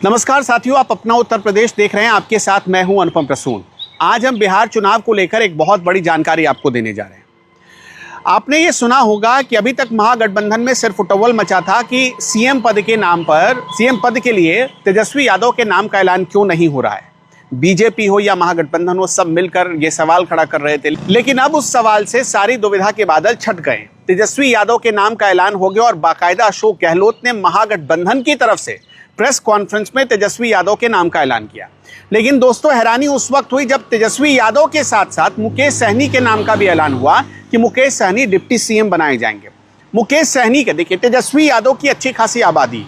नमस्कार साथियों, आप अपना उत्तर प्रदेश देख रहे हैं। आपके साथ मैं हूं अनुपम प्रसून। आज हम बिहार चुनाव को लेकर एक बहुत बड़ी जानकारी आपको देने जा रहे हैं। आपने ये सुना होगा कि अभी तक महागठबंधन में सिर्फ उटव्वल मचा था कि सीएम पद के नाम पर, सीएम पद के लिए तेजस्वी यादव के नाम का ऐलान क्यों नहीं हो रहा है। बीजेपी हो या महागठबंधन हो, सब मिलकर ये सवाल खड़ा कर रहे थे। लेकिन अब उस सवाल से सारी दुविधा के बादल छट गए। तेजस्वी यादव के नाम का ऐलान हो गया और बाकायदा अशोक गहलोत ने महागठबंधन की तरफ से प्रेस कॉन्फ्रेंस में तेजस्वी यादव के नाम का ऐलान किया। लेकिन दोस्तों, हैरानी उस वक्त हुई जब तेजस्वी यादव के साथ साथ मुकेश सहनी के नाम का भी ऐलान हुआ कि मुकेश सहनी डिप्टी सीएम बनाए जाएंगे। मुकेश सहनी के, देखिए, तेजस्वी यादव की अच्छी खासी आबादी,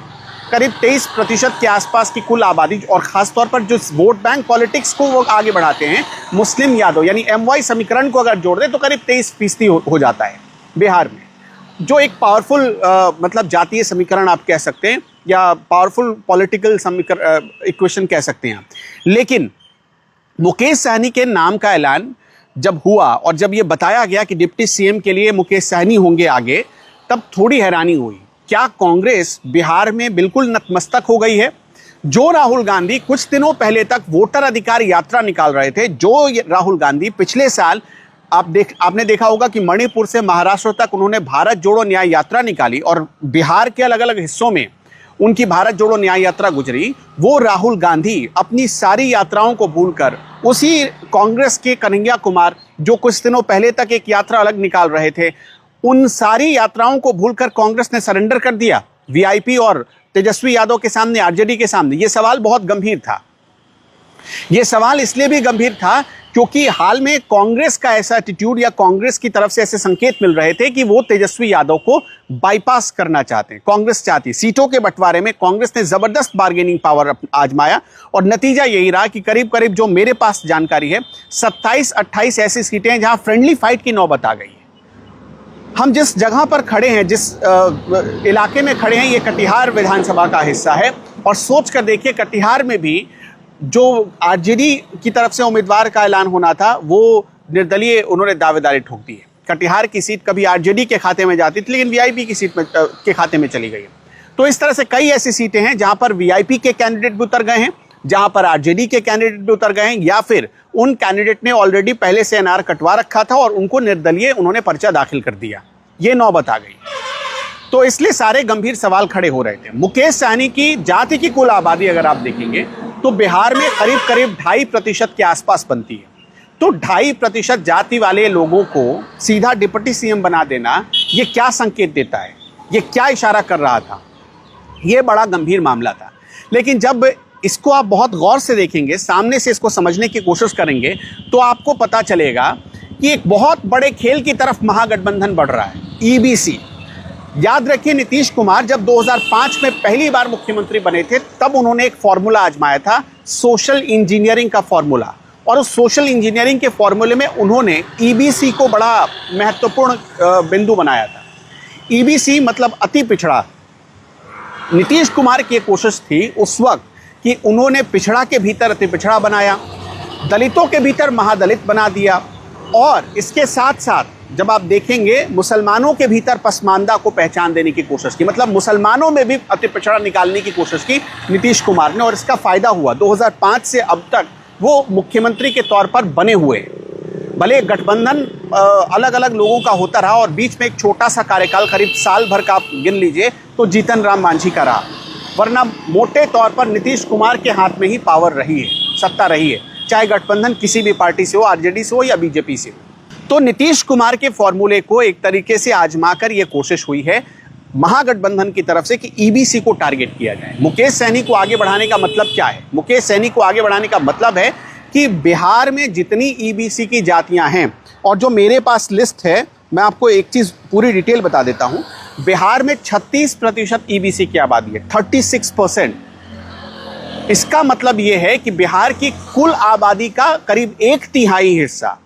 करीब 23% के आसपास की कुल आबादी, और खासतौर पर जो वोट बैंक पॉलिटिक्स को वो आगे बढ़ाते हैं, मुस्लिम यादव यानी MY समीकरण को अगर जोड़ दे तो करीब 23% हो जाता है बिहार में, जो एक पावरफुल मतलब जातीय समीकरण आप कह सकते हैं या पावरफुल पॉलिटिकल इक्वेशन कह सकते हैं। लेकिन मुकेश सहनी के नाम का ऐलान जब हुआ और जब ये बताया गया कि डिप्टी सीएम के लिए मुकेश सहनी होंगे आगे, तब थोड़ी हैरानी हुई। क्या कांग्रेस बिहार में बिल्कुल नतमस्तक हो गई है? जो राहुल गांधी कुछ दिनों पहले तक वोटर अधिकार यात्रा निकाल रहे थे, जो राहुल गांधी पिछले साल आपने देखा होगा कि मणिपुर से महाराष्ट्र तक उन्होंने भारत जोड़ो न्याय यात्रा निकाली और बिहार के अलग अलग हिस्सों में उनकी भारत जोड़ो न्याय यात्रा गुजरी। वो राहुल गांधी अपनी सारी यात्राओं को भूलकर उसी कांग्रेस के कन्हैया कुमार, जो कुछ दिनों पहले तक एक यात्रा अलग निकाल रहे थे, उन सारी यात्राओं को भूलकर कांग्रेस ने सरेंडर कर दिया वीआईपी और तेजस्वी यादव के सामने, आरजेडी के सामने। यह सवाल बहुत गंभीर था। यह सवाल इसलिए भी गंभीर था क्योंकि हाल में कांग्रेस का ऐसा एटीट्यूड या कांग्रेस की तरफ से ऐसे संकेत मिल रहे थे कि वो तेजस्वी यादव को बाईपास करना चाहते हैं। कांग्रेस चाहती सीटों के बंटवारे में कांग्रेस ने जबरदस्त बार्गेनिंग पावर आजमाया और नतीजा यही रहा कि करीब करीब, जो मेरे पास जानकारी है, 27-28 ऐसी सीटें हैं जहां फ्रेंडली फाइट की नौबत आ गई है। हम जिस जगह पर खड़े हैं, जिस इलाके में खड़े हैं, ये कटिहार विधानसभा का हिस्सा है। और सोच कर देखिए, कटिहार में भी जो आरजेडी की तरफ से उम्मीदवार का ऐलान होना था, वो निर्दलीय उन्होंने दावेदारी ठोक दी है। कटिहार की सीट कभी आरजेडी के खाते में जाती थी, लेकिन वीआईपी की सीट में के खाते में चली गई है। तो इस तरह से कई ऐसी सीटें हैं जहां पर वीआईपी के कैंडिडेट भी उतर गए हैं, जहां पर आरजेडी के कैंडिडेट भी उतर गए हैं, या फिर उन कैंडिडेट ने ऑलरेडी पहले से एनआर कटवा रखा था और उनको निर्दलीय उन्होंने पर्चा दाखिल कर दिया। ये नौबत आ गई। तो इसलिए सारे गंभीर सवाल खड़े हो रहे थे। मुकेश सहनी की जाति की कुल आबादी अगर आप देखेंगे तो बिहार में करीब करीब 2.5% के आसपास बनती है। तो 2.5% जाति वाले लोगों को सीधा डिप्टी सीएम बना देना, ये क्या संकेत देता है? ये क्या इशारा कर रहा था? ये बड़ा गंभीर मामला था। लेकिन जब इसको आप बहुत गौर से देखेंगे, सामने से इसको समझने की कोशिश करेंगे, तो आपको पता चलेगा कि एक बहुत बड़े खेल की तरफ महागठबंधन बढ़ रहा है। ईबीसी, याद रखिए, नीतीश कुमार जब 2005 में पहली बार मुख्यमंत्री बने थे, तब उन्होंने एक फॉर्मूला आजमाया था, सोशल इंजीनियरिंग का फॉर्मूला। और उस सोशल इंजीनियरिंग के फॉर्मूले में उन्होंने ईबीसी को बड़ा महत्वपूर्ण बिंदु बनाया था। ईबीसी मतलब अति पिछड़ा। नीतीश कुमार की कोशिश थी उस वक्त कि उन्होंने पिछड़ा के भीतर अति पिछड़ा बनाया, दलितों के भीतर महादलित बना दिया, और इसके साथ साथ जब आप देखेंगे मुसलमानों के भीतर पसमानदा को पहचान देने की कोशिश की, मतलब मुसलमानों में भी अति पिछड़ा निकालने की कोशिश की नीतीश कुमार ने, और इसका फायदा हुआ। 2005 से अब तक वो मुख्यमंत्री के तौर पर बने हुए। भले गठबंधन अलग अलग लोगों का होता रहा और बीच में एक छोटा सा कार्यकाल करीब साल भर का आप गिन लीजिए तो जीतन राम मांझी का रहा, वरना मोटे तौर पर नीतीश कुमार के हाथ में ही पावर रही है, सत्ता रही है, चाहे गठबंधन किसी भी पार्टी से हो, आरजेडी से हो या बीजेपी से हो। तो नीतीश कुमार के फॉर्मूले को एक तरीके से आजमाकर यह कोशिश हुई है महागठबंधन की तरफ से कि ईबीसी को टारगेट किया जाए। मुकेश सहनी को आगे बढ़ाने का मतलब क्या है? मुकेश सहनी को आगे बढ़ाने का मतलब है कि बिहार में जितनी ईबीसी की जातियां हैं, और जो मेरे पास लिस्ट है, मैं आपको एक चीज पूरी डिटेल बता देता हूं। बिहार में 36% ईबीसी की आबादी है, 36%। इसका मतलब यह है कि बिहार की कुल आबादी का करीब 1/3 हिस्सा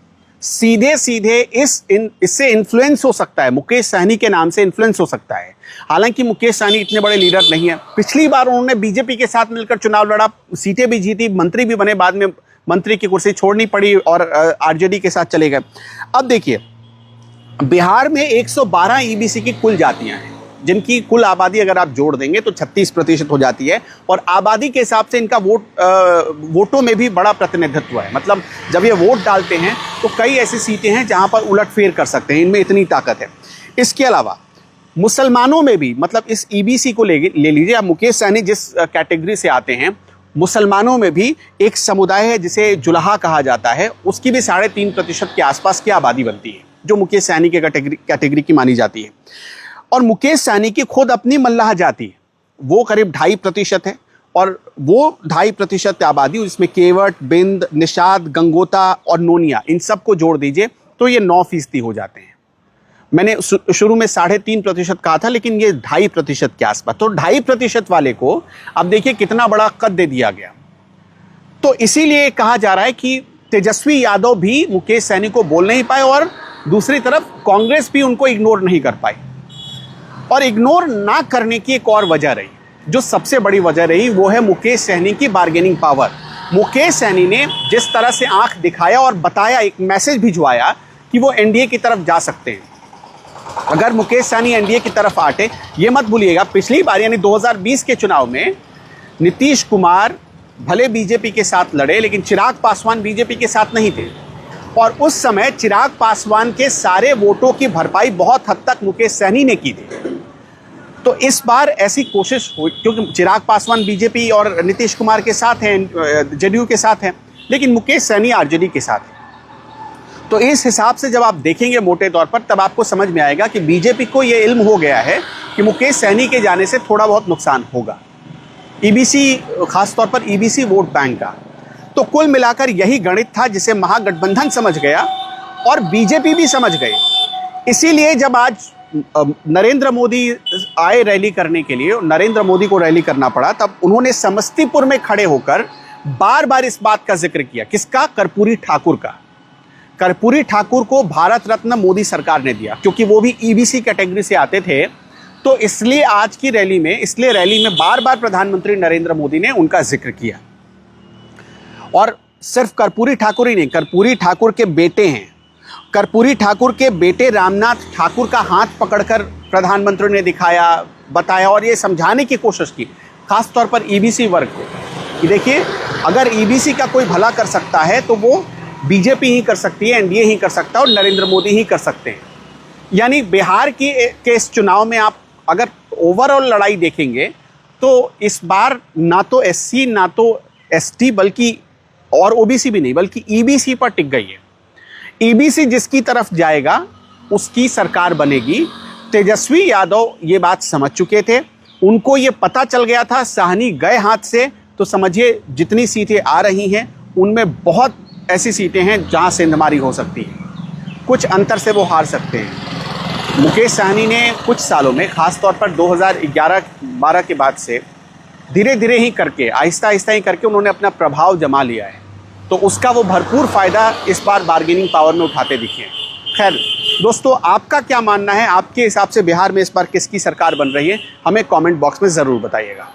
सीधे सीधे इससे इन्फ्लुएंस हो सकता है, मुकेश सहनी के नाम से इन्फ्लुएंस हो सकता है। हालांकि मुकेश सहनी इतने बड़े लीडर नहीं है। पिछली बार उन्होंने बीजेपी के साथ मिलकर चुनाव लड़ा, सीटें भी जीती, मंत्री भी बने, बाद में मंत्री की कुर्सी छोड़नी पड़ी और आरजेडी के साथ चले गए। अब देखिए, बिहार में 112 ईबीसी की कुल जातियां हैं। जिनकी कुल आबादी अगर आप जोड़ देंगे तो 36% हो जाती है, और आबादी के हिसाब से इनका वोटों में भी बड़ा प्रतिनिधित्व है। मतलब जब ये वोट डालते हैं तो कई ऐसी सीटें हैं जहां पर उलटफेर कर सकते हैं, इनमें इतनी ताकत है। इसके अलावा मुसलमानों में भी, मतलब इस ईबीसी को ले लीजिए आप, मुकेश सहनी जिस कैटेगरी से आते हैं, मुसलमानों में भी एक समुदाय है जिसे जुलाहा कहा जाता है, उसकी भी 3.5% के आसपास की आबादी बनती है, जो मुकेश सहनी के कैटेगरी की मानी जाती है। और मुकेश सहनी की खुद अपनी मल्लाह जाति है, वो करीब 2.5% है, और वो 2.5% आबादी, उसमें केवट, बिंद, निषाद, गंगोता और नोनिया, इन सबको जोड़ दीजिए तो ये 9% हो जाते हैं। मैंने शुरू में 3.5% कहा था, लेकिन ये 2.5% के आसपास। तो 2.5% वाले को अब देखिए कितना बड़ा कद दे दिया गया। तो इसीलिए कहा जा रहा है कि तेजस्वी यादव भी मुकेश सहनी को बोल नहीं पाए, और दूसरी तरफ कांग्रेस भी उनको इग्नोर नहीं कर पाई। और इग्नोर ना करने की एक और वजह रही, जो सबसे बड़ी वजह रही, वो है मुकेश सहनी की बार्गेनिंग पावर। मुकेश सहनी ने जिस तरह से आंख दिखाया और बताया, एक मैसेज भिजवाया कि वो एनडीए की तरफ जा सकते हैं। अगर मुकेश सहनी एनडीए की तरफ आटे, ये मत भूलिएगा, पिछली बार यानी 2020 के चुनाव में नीतीश कुमार भले बीजेपी के साथ लड़े, लेकिन चिराग पासवान बीजेपी के साथ नहीं थे, और उस समय चिराग पासवान के सारे वोटों की भरपाई बहुत हद तक मुकेश सहनी ने की थी। तो इस बार ऐसी कोशिश हुई, क्योंकि चिराग पासवान बीजेपी और नीतीश कुमार के साथ हैं, जेडीयू के साथ हैं, लेकिन मुकेश सहनी आरजेडी के साथ है। तो इस हिसाब से जब आप देखेंगे मोटे तौर पर, तब आपको समझ में आएगा कि बीजेपी को ये इल्म हो गया है कि मुकेश सहनी के जाने से थोड़ा बहुत नुकसान होगा, ईबीसी, खासतौर पर ईबीसी वोट बैंक का। तो कुल मिलाकर यही गणित था जिसे महागठबंधन समझ गया और बीजेपी भी समझ गई। इसीलिए जब आज नरेंद्र मोदी आए रैली करने के लिए, नरेंद्र मोदी को रैली करना पड़ा, तब उन्होंने समस्तीपुर में खड़े होकर बार बार इस बात का जिक्र किया। किसका? कर्पूरी ठाकुर का। कर्पूरी ठाकुर को भारत रत्न मोदी सरकार ने दिया, क्योंकि वो भी ईबीसी कैटेगरी से आते थे। तो इसलिए आज की रैली में बार बार प्रधानमंत्री नरेंद्र मोदी ने उनका जिक्र किया। और सिर्फ कर्पूरी ठाकुर ही नहीं, कर्पूरी ठाकुर के बेटे हैं, कर्पूरी ठाकुर के बेटे रामनाथ ठाकुर का हाथ पकड़कर प्रधानमंत्री ने दिखाया, बताया, और ये समझाने की कोशिश की, खासतौर पर ईबीसी वर्ग को, कि देखिए अगर ईबीसी का कोई भला कर सकता है तो वो बीजेपी ही कर सकती है, एनडीए ही कर सकता है, और नरेंद्र मोदी ही कर सकते हैं। यानी बिहार के इस चुनाव में आप अगर ओवरऑल लड़ाई देखेंगे तो इस बार ना तो एससी ना तो एसटी, बल्कि और ओबीसी भी नहीं, बल्कि ईबीसी पर टिक गई है। ईबीसी जिसकी तरफ जाएगा उसकी सरकार बनेगी। तेजस्वी यादव ये बात समझ चुके थे, उनको ये पता चल गया था, सहनी गए हाथ से, तो समझिए जितनी सीटें आ रही हैं उनमें बहुत ऐसी सीटें हैं जहां सेंधमारी हो सकती है, कुछ अंतर से वो हार सकते हैं। मुकेश सहनी ने कुछ सालों में, खासतौर पर 2011-12 के बाद से धीरे धीरे ही करके, आहिस्ता आहिस्ता ही करके उन्होंने अपना प्रभाव जमा लिया है। तो उसका वो भरपूर फ़ायदा इस बार बार्गेनिंग पावर में उठाते दिखे। खैर दोस्तों, आपका क्या मानना है? आपके हिसाब से बिहार में इस बार किसकी सरकार बन रही है? हमें कमेंट बॉक्स में ज़रूर बताइएगा।